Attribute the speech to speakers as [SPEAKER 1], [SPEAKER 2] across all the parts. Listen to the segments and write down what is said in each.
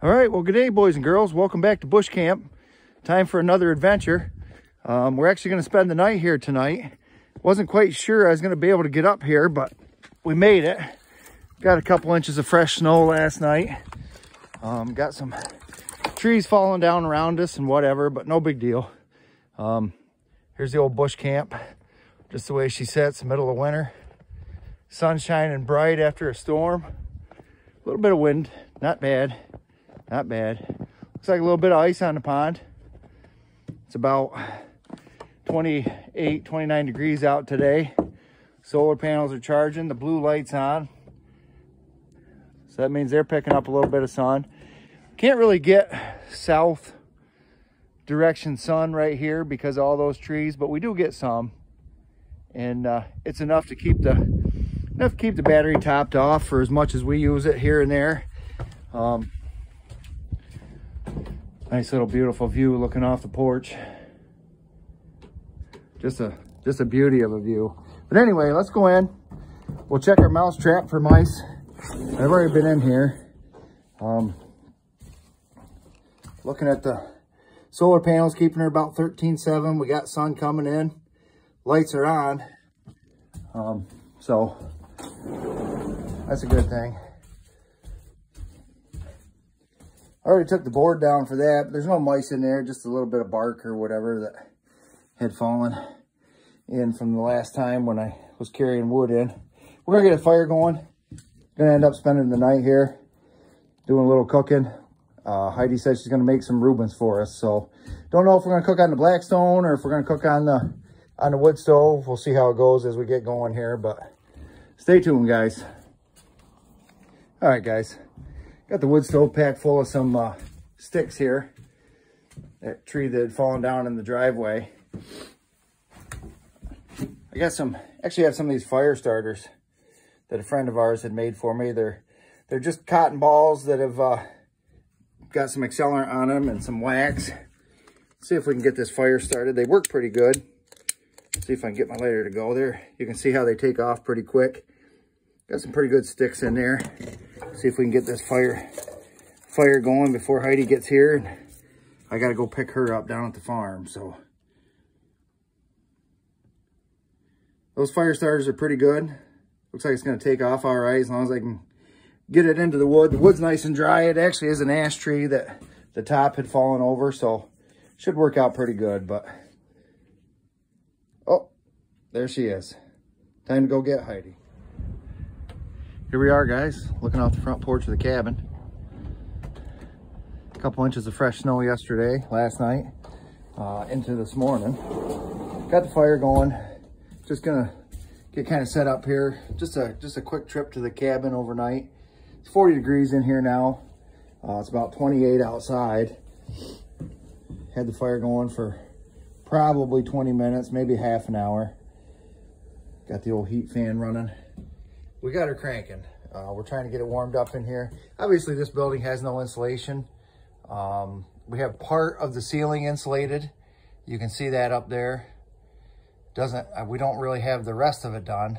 [SPEAKER 1] All right, well, good day, boys and girls. Welcome back to Buschcamp. Time for another adventure. We're actually going to spend the night here tonight. Wasn't quite sure I was going to be able to get up here, but we made it. Got a couple inches of fresh snow last night. Got some trees falling down around us and whatever, but no big deal. Here's the old Buschcamp, just the way she sits, middle of winter. Sun shining bright after a storm. A little bit of wind, not bad. Not bad. Looks like a little bit of ice on the pond. It's about 28, 29 degrees out today. Solar panels are charging. The blue light's on. So that means they're picking up a little bit of sun. Can't really get south direction sun right here because of all those trees, but we do get some. And it's enough to keep the battery topped off for as much as we use it here and there. Nice little beautiful view looking off the porch. Just a beauty of a view. But anyway, let's go in. We'll check our mouse trap for mice. I've already been in here. Looking at the solar panels, keeping her about 13.7. We got sun coming in. Lights are on. So that's a good thing. I already took the board down for that, but there's no mice in there, just a little bit of bark or whatever that had fallen in from the last time when I was carrying wood in. We're gonna get a fire going. Gonna end up spending the night here, doing a little cooking. Heidi said she's gonna make some Reubens for us, so don't know if we're gonna cook on the Blackstone or if we're gonna cook on the wood stove. We'll see how it goes as we get going here, but stay tuned, guys. All right, guys. Got the wood stove pack full of some sticks here. That tree that had fallen down in the driveway. I got actually have some of these fire starters that a friend of ours had made for me. They're just cotton balls that have got some accelerant on them and some wax. Let's see if we can get this fire started. They work pretty good. Let's see if I can get my lighter to go there. You can see how they take off pretty quick. Got some pretty good sticks in there. See if we can get this fire going before Heidi gets here. I got to go pick her up down at the farm. So those fire starters are pretty good. Looks like it's going to take off all right as long as I can get it into the wood. The wood's nice and dry. It actually is an ash tree that the top had fallen over, so should work out pretty good. But oh, there she is. Time to go get Heidi. Here we are, guys, looking off the front porch of the cabin. A couple inches of fresh snow last night, into this morning. Got the fire going. Just gonna get kind of set up here. Just a quick trip to the cabin overnight. It's 40 degrees in here now. It's about 28 outside. Had the fire going for probably 20 minutes, maybe half an hour. Got the old heat fan running. We got her cranking. We're trying to get it warmed up in here. Obviously, this building has no insulation. We have part of the ceiling insulated. You can see that up there. We don't really have the rest of it done.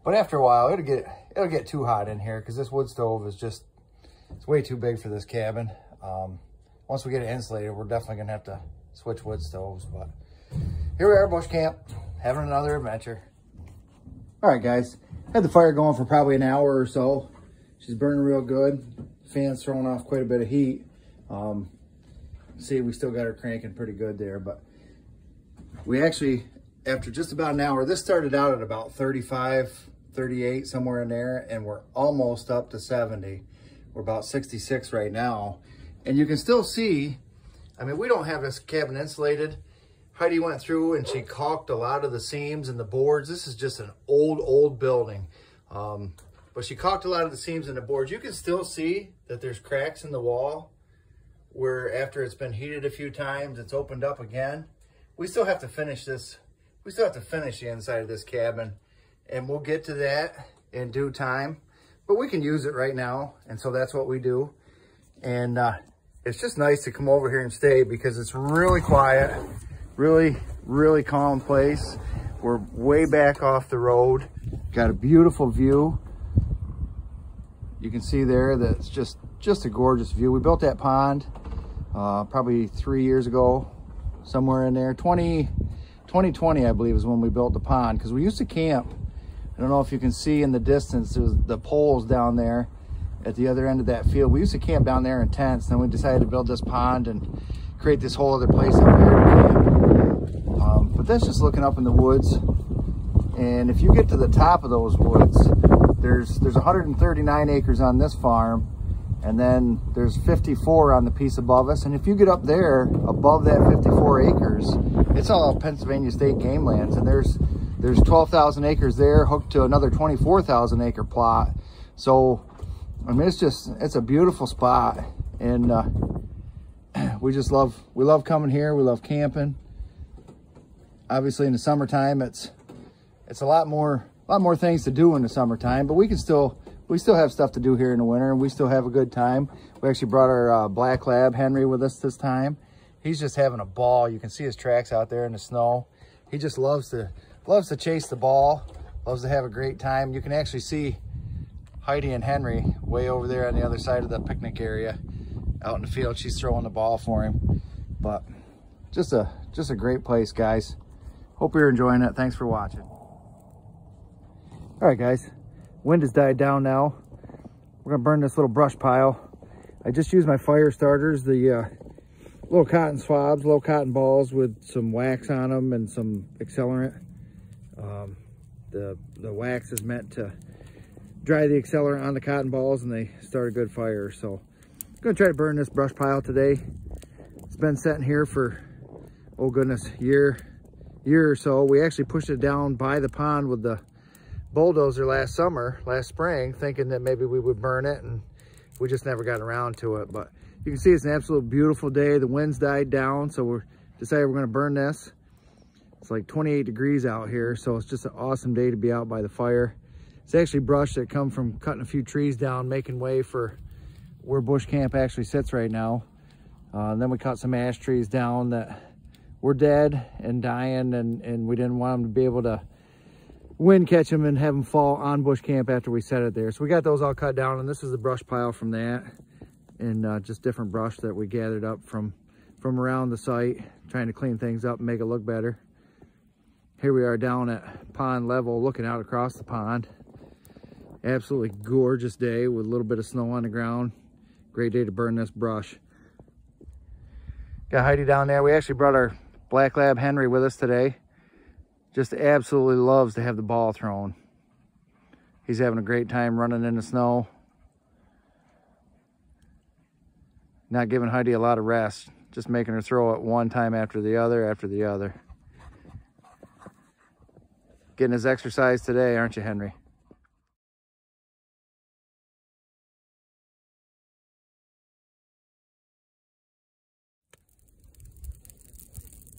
[SPEAKER 1] But after a while, it'll get too hot in here because this wood stove is it's way too big for this cabin. Once we get it insulated, we're definitely gonna have to switch wood stoves. But here we are, Buschcamp, having another adventure. All right, guys. Had the fire going for probably an hour or so. She's burning real good. Fan's throwing off quite a bit of heat. See, we still got her cranking pretty good there, but we actually, after just about an hour, this started out at about 35, 38, somewhere in there, and we're almost up to 70. We're about 66 right now. And you can still see, I mean, we don't have this cabin insulated. Heidi went through and she caulked a lot of the seams and the boards. This is just an old building. But she caulked a lot of the seams and the boards. You can still see that there's cracks in the wall where after it's been heated a few times, it's opened up again. We still have to finish this. We still have to finish the inside of this cabin, and we'll get to that in due time. But we can use it right now, and so that's what we do. And it's just nice to come over here and stay because it's really quiet. Really calm place. We're way back off the road. Got a beautiful view. You can see there that it's just a gorgeous view. We built that pond probably 3 years ago, somewhere in there. 2020, I believe, is when we built the pond, because we used to camp. I don't know if you can see in the distance, there's the poles down there at the other end of that field. We used to camp down there in tents. Then we decided to build this pond and create this whole other place up here to camp. But that's just looking up in the woods. And if you get to the top of those woods, there's 139 acres on this farm, and then there's 54 on the piece above us. And if you get up there above that 54 acres, it's all Pennsylvania state game lands, and there's 12,000 acres there hooked to another 24,000 acre plot. So I mean, it's a beautiful spot, and we love coming here. We love camping. Obviously in the summertime, it's a lot more things to do in the summertime, but we still have stuff to do here in the winter, and we still have a good time. We actually brought our black lab Henry with us this time. He's just having a ball. You can see his tracks out there in the snow. He just loves to chase the ball, loves to have a great time. You can actually see Heidi and Henry way over there on the other side of the picnic area out in the field. She's throwing the ball for him. But just a great place, guys. Hope you're enjoying it. Thanks for watching. All right, guys, wind has died down now. We're gonna burn this little brush pile. I just used my fire starters, the little cotton swabs, little cotton balls with some wax on them and some accelerant. The wax is meant to dry the accelerant on the cotton balls, and they start a good fire. So I'm gonna try to burn this brush pile today. It's been sitting here for, oh goodness, year or so. We actually pushed it down by the pond with the bulldozer last spring, thinking that maybe we would burn it, and we just never got around to it. But you can see it's an absolute beautiful day. The wind's died down, so we're decided we're gonna burn this. It's like 28 degrees out here, so it's just an awesome day to be out by the fire. It's actually brush that come from cutting a few trees down, making way for where Buschcamp actually sits right now. And then we cut some ash trees down that were dead and dying, and we didn't want them to be able to wind catch them and have them fall on Buschcamp after we set it there. So we got those all cut down, and this is the brush pile from that, and just different brush that we gathered up from around the site, trying to clean things up and make it look better. Here we are down at pond level, looking out across the pond. Absolutely gorgeous day with a little bit of snow on the ground. Great day to burn this brush. Got Heidi down there. We actually brought our black lab Henry with us today. Just absolutely loves to have the ball thrown. He's having a great time running in the snow. Not giving Heidi a lot of rest, just making her throw it one time after the other. Getting his exercise today, aren't you, Henry?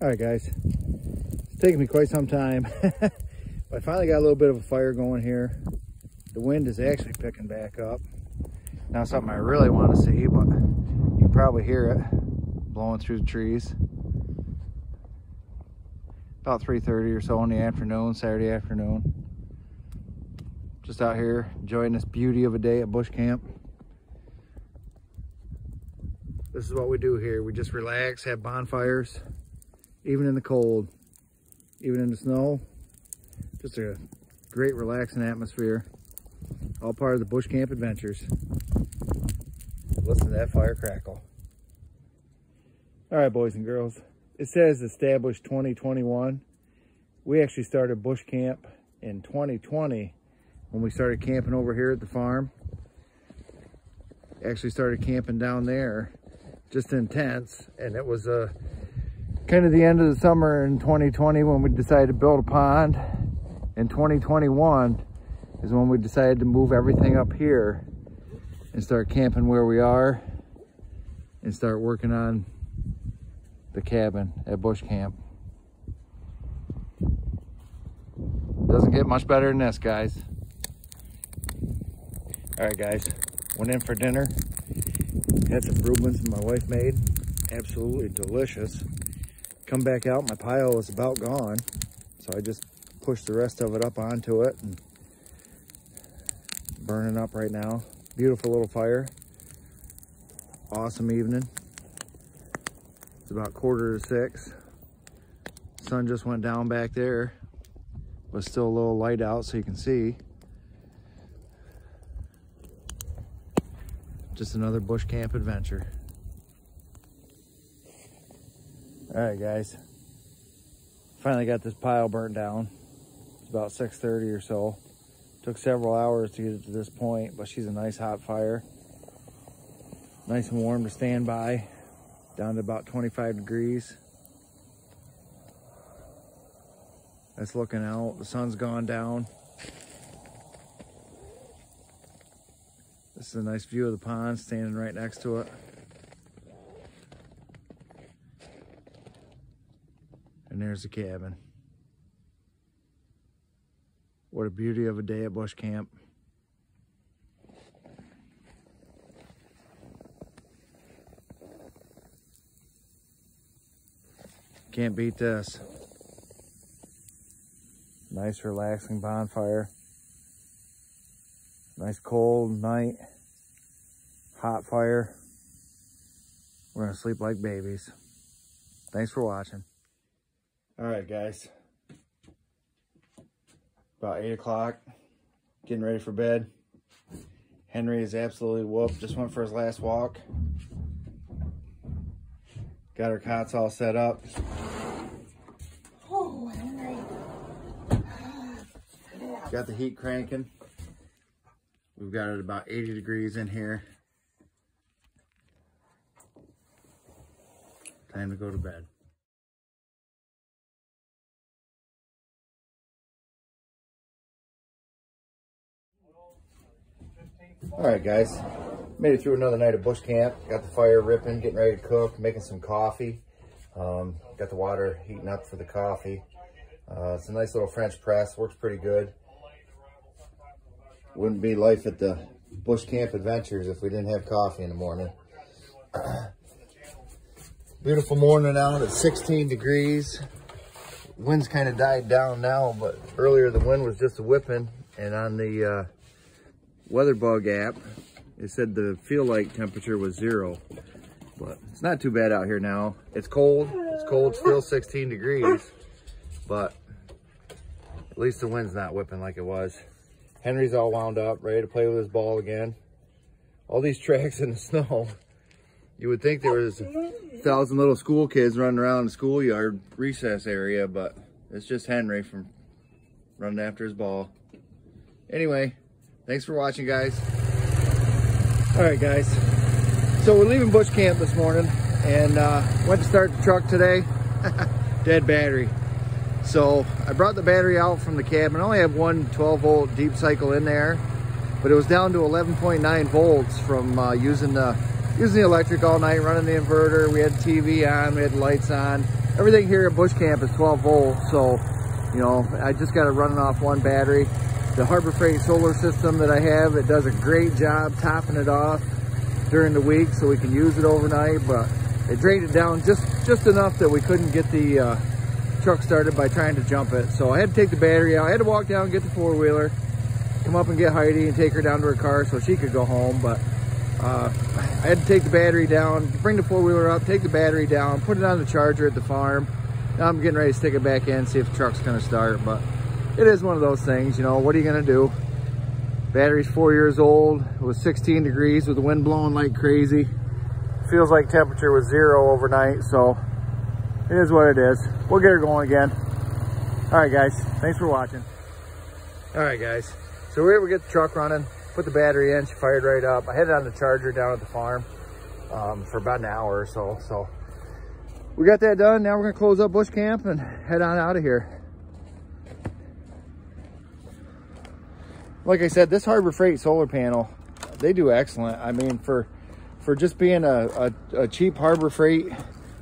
[SPEAKER 1] All right, guys, it's taken me quite some time. But I finally got a little bit of a fire going here. The wind is actually picking back up. Not something I really want to see, but you can probably hear it blowing through the trees. About 3:30 or so in the afternoon, Saturday afternoon. Just out here enjoying this beauty of a day at Buschcamp. This is what we do here. We just relax, have bonfires, even in the cold, even in the snow. Just a great relaxing atmosphere. All part of the Buschcamp adventures. Listen to that fire crackle. All right, boys and girls. It says established 2021. We actually started Buschcamp in 2020 when we started camping over here at the farm. Actually started camping down there just in tents, and it was kind of the end of the summer in 2020 when we decided to build a pond. In 2021 is when we decided to move everything up here and start camping where we are and start working on the cabin at Buschcamp. Doesn't get much better than this, guys. All right, guys, went in for dinner. Had some Ruebens my wife made. Absolutely delicious. Come back out, my pile was about gone, so I just pushed the rest of it up onto it and burning up right now. Beautiful little fire. Awesome evening. It's about 5:45. Sun just went down back there, but still a little light out so you can see. Just another bush camp adventure. All right, guys. Finally got this pile burnt down. It's about 6:30 or so. Took several hours to get it to this point, but she's a nice hot fire. Nice and warm to stand by. Down to about 25 degrees. That's looking out. The sun's gone down. This is a nice view of the pond, standing right next to it. And there's the cabin. What a beauty of a day at bush camp. Can't beat this. Nice relaxing bonfire. Nice cold night. Hot fire. We're gonna sleep like babies. Thanks for watching. All right, guys. About 8 o'clock. Getting ready for bed. Henry is absolutely whooped. Just went for his last walk. Got our cots all set up.
[SPEAKER 2] Oh, Henry.
[SPEAKER 1] Got the heat cranking. We've got it about 80 degrees in here. Time to go to bed. All right, guys. Made it through another night of bush camp. Got the fire ripping, getting ready to cook, making some coffee. Got the water heating up for the coffee. It's a nice little French press, works pretty good. Wouldn't be life at the bush camp adventures if we didn't have coffee in the morning. Beautiful morning out at 16 degrees. Wind's kind of died down now, but earlier the wind was just a whipping. And on the weather bug app, it said the feel like temperature was 0, but it's not too bad out here now. It's cold, still 16 degrees, but at least the wind's not whipping like it was. Henry's all wound up, ready to play with his ball again. All these tracks in the snow. You would think there was 1,000 little school kids running around the schoolyard recess area, but it's just Henry from running after his ball. Anyway, thanks for watching, guys. All right, guys. So we're leaving bush camp this morning and went to start the truck today. Dead battery. So I brought the battery out from the cabin. I only have one 12-volt deep cycle in there, but it was down to 11.9 volts from using the electric all night, running the inverter. We had TV on, we had lights on. Everything here at bush camp is 12 volts. So, you know, I just got it running off one battery. The Harbor Freight solar system that I have, it does a great job topping it off during the week so we can use it overnight, but it drained it down just enough that we couldn't get the truck started by trying to jump it. So I had to take the battery out. I had to walk down and get the four-wheeler, come up and get Heidi and take her down to her car so she could go home, but I had to take the battery down, bring the four-wheeler up, take the battery down, put it on the charger at the farm. Now I'm getting ready to stick it back in, see if the truck's gonna start, but it is one of those things, you know, what are you gonna do? Battery's 4 years old. It was 16 degrees with the wind blowing like crazy. Feels like temperature was 0 overnight, so it is what it is. We'll get her going again. All right, guys, thanks for watching. All right, guys, so we're able to get the truck running, put the battery in, she fired right up. I had it on the charger down at the farm for about an hour or so. So we got that done. Now we're gonna close up bush camp and head on out of here. Like I said, this Harbor Freight solar panel, they do excellent. I mean, for just being a cheap Harbor Freight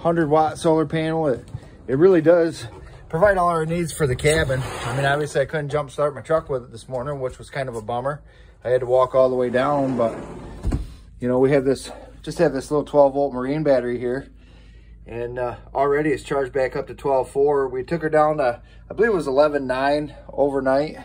[SPEAKER 1] 100-watt solar panel, it really does provide all our needs for the cabin. I mean, obviously I couldn't jump start my truck with it this morning, which was kind of a bummer. I had to walk all the way down, but you know, we have this, just have this little 12-volt marine battery here, and already it's charged back up to 12.4. We took her down to, I believe it was 11.9 overnight,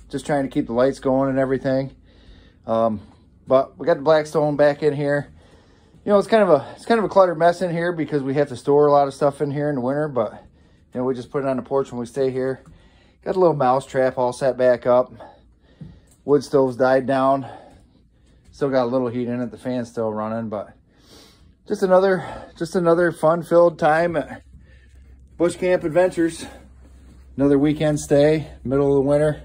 [SPEAKER 1] just trying to keep the lights going and everything. But But we got the Blackstone back in here. You know, it's kind of a cluttered mess in here because we have to store a lot of stuff in here in the winter, but you know, we just put it on the porch when we stay here. Got a little mouse trap all set back up. Wood stove's died down. Still got a little heat in it. The fan's still running, but just another fun-filled time at Buschcamp Adventures. Another weekend stay, middle of the winter.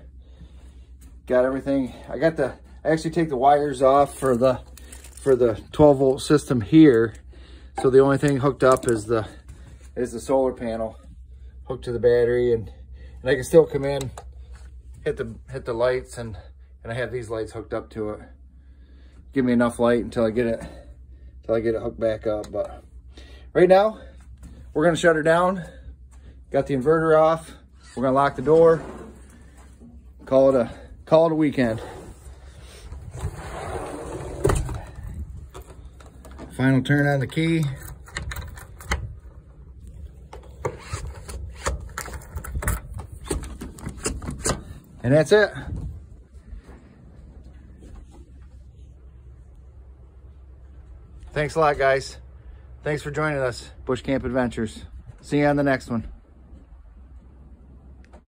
[SPEAKER 1] Got everything. I actually take the wires off for the 12-volt system here. So the only thing hooked up is the solar panel hooked to the battery, and I can still come in, hit the lights, and I have these lights hooked up to it. Give me enough light until I get it hooked back up. But right now, we're gonna shut her down. Got the inverter off. We're gonna lock the door. Call it a weekend. Final turn on the key. And that's it. Thanks a lot, guys. Thanks for joining us, Buschcamp Adventures. See you on the next one.